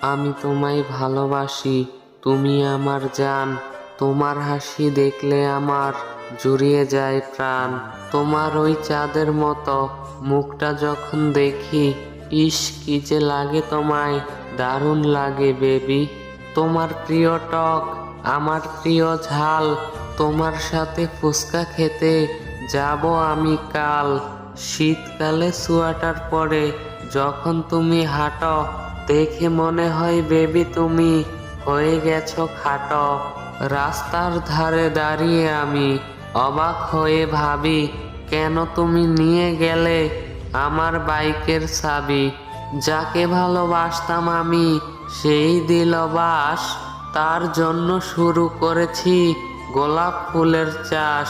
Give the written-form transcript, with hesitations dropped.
আমি তোমায় ভালোবাসি, তুমি আমার জান। তোমার হাসি দেখলে আমার জুড়িয়ে যায় প্রাণ। তোমার ওই চাঁদের মতো মুখটা যখন দেখি, ইস কি যে লাগে তোমায়, দারুণ লাগে বেবি। তোমার প্রিয় টক, আমার প্রিয় ঝাল, তোমার সাথে ফুচকা খেতে যাব আমি কাল। শীতকালে সোয়েটার পরে যখন তুমি হাঁটো, দেখে মনে হয় বেবি তুমি হয়ে গেছো খাটো। রাস্তার ধারে দাঁড়িয়ে আমি অবাক হয়ে ভাবি, কেন তুমি নিয়ে গেলে আমার বাইকের চাবি। যাকে ভালোবাসতাম আমি সেই দিল বাস, তার জন্য শুরু করেছি গোলাপ ফুলের চাষ।